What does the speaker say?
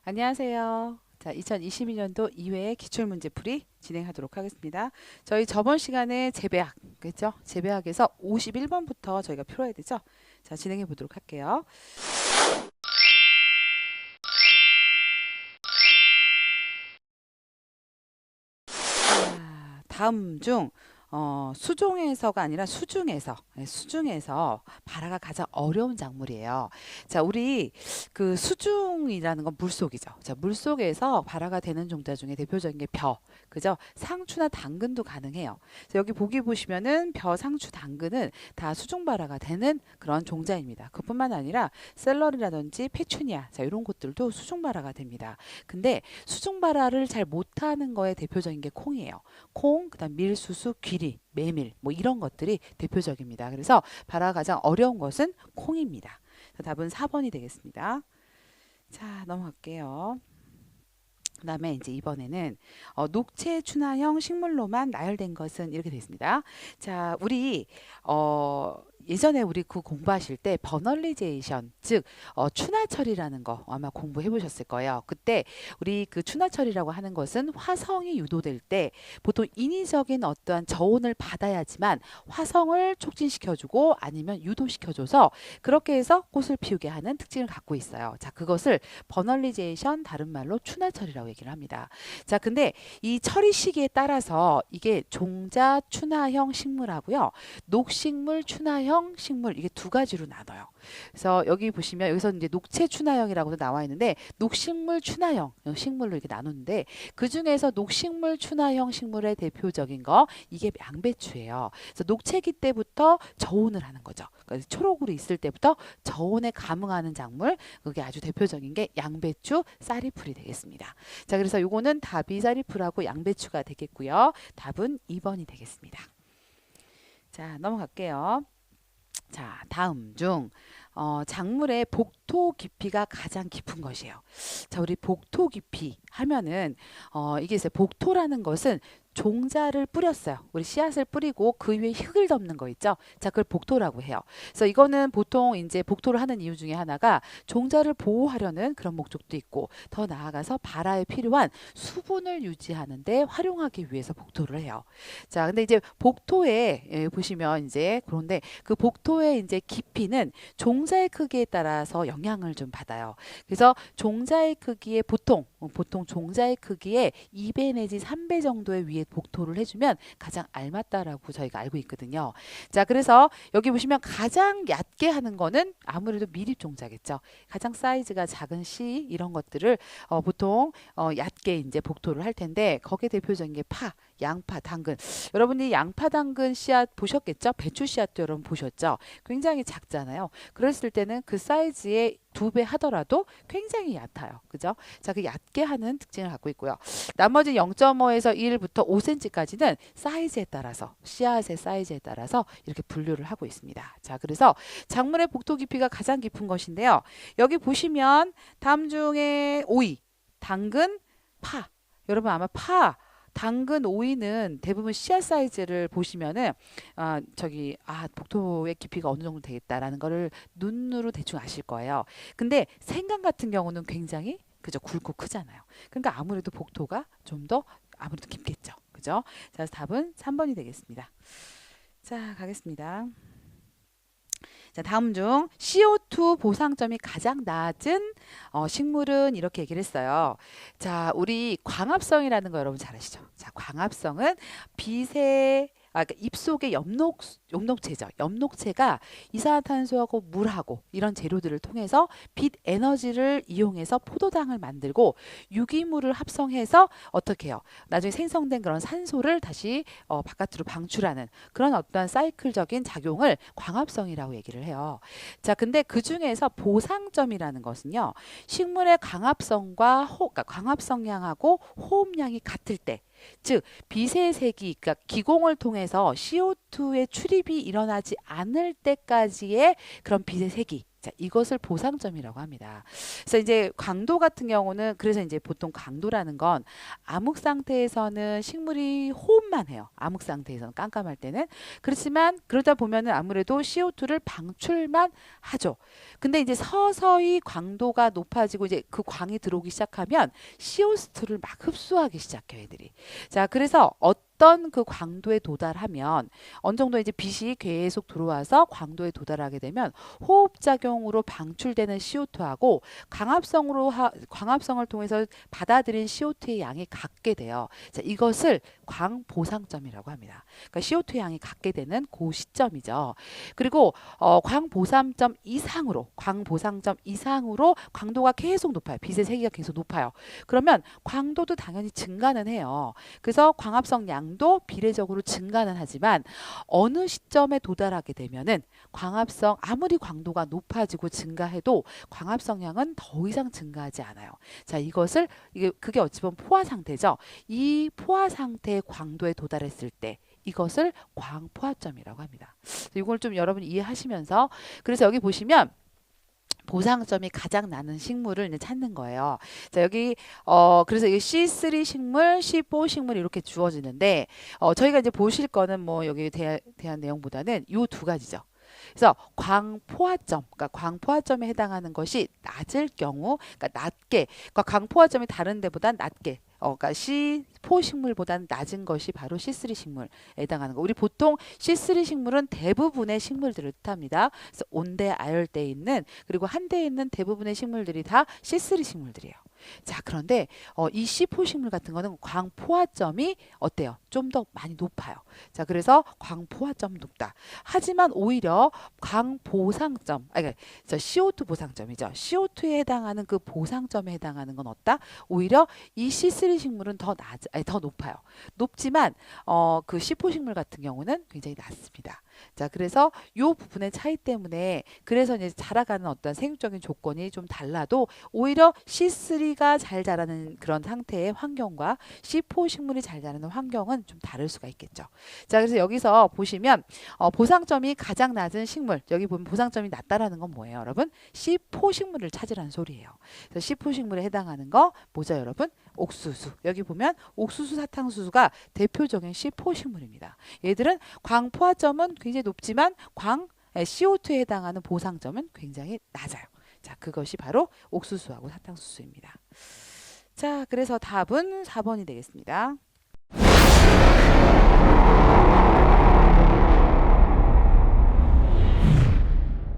안녕하세요. 자, 2022년도 2회 기출문제풀이 진행하도록 하겠습니다. 저희 저번 시간에 재배학, 그죠? 재배학에서 51번부터 저희가 풀어야 되죠? 자, 진행해 보도록 할게요. 자, 다음 중 수종에서가 아니라 수중에서, 수중에서 발화가 가장 어려운 작물이에요. 자, 우리 그 수중이라는 건 물속이죠. 자, 물속에서 발화가 되는 종자 중에 대표적인 게 벼, 그죠? 상추나 당근도 가능해요. 자, 여기 보기 보시면은 벼, 상추, 당근은 다 수중 발화가 되는 그런 종자입니다. 그뿐만 아니라 샐러리라든지 페추니아, 자, 이런 것들도 수중 발화가 됩니다. 근데 수중 발화를 잘 못하는 거에 대표적인 게 콩이에요. 콩, 그다음 밀수수, 귀리, 메밀 뭐 이런 것들이 대표적입니다. 그래서 발화가 가장 어려운 것은 콩입니다. 답은 4번이 되겠습니다. 자, 넘어갈게요. 그다음에 이제 이번에는 녹채 춘화형 식물로만 나열된 것은 이렇게 되어 있습니다. 자, 우리 예전에 우리 그 공부하실 때 버널리제이션, 즉 춘화철이라는 거 아마 공부해 보셨을 거예요. 그때 우리 그 춘화철이라고 하는 것은 화성이 유도될 때 보통 인위적인 어떠한 저온을 받아야지만 화성을 촉진시켜주고 아니면 유도시켜줘서 그렇게 해서 꽃을 피우게 하는 특징을 갖고 있어요. 자, 그것을 버널리제이션, 다른 말로 춘화철이라고 얘기를 합니다. 자, 근데 이 처리 시기에 따라서 이게 종자 춘화형 식물하고요, 녹식물 춘화형 식물, 이게 두 가지로 나눠요. 그래서 여기 보시면 여기서 이제 녹채 춘화형이라고도 나와 있는데 녹식물 춘화형 식물로 이렇게 나누는데 그 중에서 녹식물 춘화형 식물의 대표적인 거 이게 양배추예요. 그래서 녹채기 때부터 저온을 하는 거죠. 그러니까 초록으로 있을 때부터 저온에 감응하는 작물, 그게 아주 대표적인 게 양배추, 쌀이풀이 되겠습니다. 자, 그래서 요거는 답이 쌀이풀하고 양배추가 되겠고요. 답은 2번이 되겠습니다. 자, 넘어갈게요. 자, 다음 중 작물의 복토 깊이가 가장 깊은 것이에요. 자, 우리 복토 깊이 하면은 이게 있어요. 복토라는 것은 종자를 뿌렸어요. 우리 씨앗을 뿌리고 그 위에 흙을 덮는 거 있죠. 자, 그걸 복토라고 해요. 그래서 이거는 보통 이제 복토를 하는 이유 중에 하나가 종자를 보호하려는 그런 목적도 있고 더 나아가서 발화에 필요한 수분을 유지하는데 활용하기 위해서 복토를 해요. 자, 근데 이제 복토에 보시면 이제 그런데 그 복토의 이제 깊이는 종자의 크기에 따라서 영향을 좀 받아요. 그래서 종자의 크기에 보통 종자의 크기에 2배 내지 3배 정도의 위에 복토를 해주면 가장 알맞다라고 저희가 알고 있거든요. 자, 그래서 여기 보시면 가장 얕게 하는 거는 아무래도 미립 종자겠죠. 가장 사이즈가 작은 씨 이런 것들을 보통 얕게 이제 복토를 할 텐데 거기에 대표적인 게 파, 양파, 당근. 여러분이 양파, 당근 씨앗 보셨겠죠? 배추 씨앗도 여러분 보셨죠? 굉장히 작잖아요. 그랬을 때는 그 사이즈의 2배 하더라도 굉장히 얕아요. 그죠? 자, 그 얕게 하는 특징을 갖고 있고요. 나머지 0.5에서 1부터 5cm까지는 사이즈에 따라서, 씨앗의 사이즈에 따라서 이렇게 분류를 하고 있습니다. 자, 그래서 작물의 복토 깊이가 가장 깊은 것인데요. 여기 보시면 다음 중에 오이, 당근, 파. 여러분 아마 파, 당근, 오이는 대부분 씨앗 사이즈를 보시면은 복토의 깊이가 어느 정도 되겠다라는 거를 눈으로 대충 아실 거예요. 근데 생강 같은 경우는 굉장히 그죠, 굵고 크잖아요. 그러니까 아무래도 복토가 좀 더 아무래도 깊겠죠. 그죠? 자, 답은 3번이 되겠습니다. 자, 가겠습니다. 자, 다음 중 CO2 보상점이 가장 낮은 식물은 이렇게 얘기를 했어요. 자, 우리 광합성이라는 거 여러분 잘 아시죠? 자, 광합성은 그러니까 잎속의 엽록체죠. 엽록체가 이산화탄소하고 물하고 이런 재료들을 통해서 빛 에너지를 이용해서 포도당을 만들고 유기물을 합성해서 어떻게 해요? 나중에 생성된 그런 산소를 다시 바깥으로 방출하는 그런 어떠한 사이클적인 작용을 광합성이라고 얘기를 해요. 자, 근데 그 중에서 보상점이라는 것은요, 식물의 그러니까 광합성량하고 호흡량이 같을 때, 즉 빛의 색이 그러니까 기공을 통해서 CO2의 출입이 일어나지 않을 때까지의 그런 빛의 색이 자, 이것을 보상점이라고 합니다. 그래서 이제 강도 같은 경우는 그래서 이제 보통 강도라는 건 암흑 상태에서는 식물이 호흡만 해요. 암흑 상태에서는 깜깜할 때는. 그렇지만 그러다 보면은 아무래도 CO2를 방출만 하죠. 근데 이제 서서히 광도가 높아지고 이제 그 광이 들어오기 시작하면 CO2를 막 흡수하기 시작해요, 애들이. 자, 그래서 어떤 그 광도에 도달하면 어느 정도 이제 빛이 계속 들어와서 광도에 도달하게 되면 호흡 작용으로 방출되는 CO2하고 광합성을 통해서 받아들인 CO2의 양이 같게 돼요. 자, 이것을 광보상점이라고 합니다. 그러니까 CO2의 양이 같게 되는 그 시점이죠. 그리고 광보상점 이상으로 광도가 계속 높아요. 빛의 세기가 계속 높아요. 그러면 광도도 당연히 증가는 해요. 그래서 광합성 양도 비례적으로 증가는 하지만 어느 시점에 도달하게 되면은 광합성 아무리 광도가 높아지고 증가해도 광합성 양은 더 이상 증가하지 않아요. 자, 그게 어찌 보면 포화 상태죠. 이 포화 상태의 광도에 도달했을 때 이것을 광포화점이라고 합니다. 이걸 좀 여러분 이해하시면서 그래서 여기 보시면 보상점이 가장 낮은 식물을 이제 찾는 거예요. 자, 여기 그래서 이 C3 식물, C4 식물 이렇게 주어지는데 저희가 이제 보실 거는 뭐 여기 대한 내용보다는 요 두 가지죠. 그래서 그러니까 광포화점에 해당하는 것이 낮을 경우, 그러니까 낮게, 그러니까 광포화점이 다른 데보다 낮게, 그러니까 C4 식물보다는 낮은 것이 바로 C3 식물에 해당하는 거. 우리 보통 C3 식물은 대부분의 식물들을 뜻합니다. 그래서 온대, 아열대에 있는 그리고 한대에 있는 대부분의 식물들이 다 C3 식물들이에요. 자, 그런데 이 C4 식물 같은 거는 광포화점이 어때요? 좀 더 많이 높아요. 자, 그래서 광포화점 높다. 하지만 오히려 광보상점, 그러니까 CO2 보상점이죠. CO2에 해당하는 그 보상점에 해당하는 건 어따? 오히려 이 C3 식물은 더 높아요. 높지만 그 C4 식물 같은 경우는 굉장히 낮습니다. 자, 그래서 요 부분의 차이 때문에 그래서 이제 자라가는 어떤 생육적인 조건이 좀 달라도 오히려 C3가 잘 자라는 그런 상태의 환경과 C4 식물이 잘 자라는 환경은 좀 다를 수가 있겠죠. 자, 그래서 여기서 보시면 보상점이 가장 낮은 식물, 여기 보면 보상점이 낮다라는 건 뭐예요, 여러분? C4 식물을 찾으라는 소리예요. 그래서 C4 식물에 해당하는 거 뭐죠, 여러분? 옥수수. 여기 보면 옥수수, 사탕수수가 대표적인 C4 식물입니다. 얘들은 광포화점은 굉장히 높지만 CO2에 해당하는 보상점은 굉장히 낮아요. 자, 그것이 바로 옥수수하고 사탕수수입니다. 자, 그래서 답은 4번이 되겠습니다.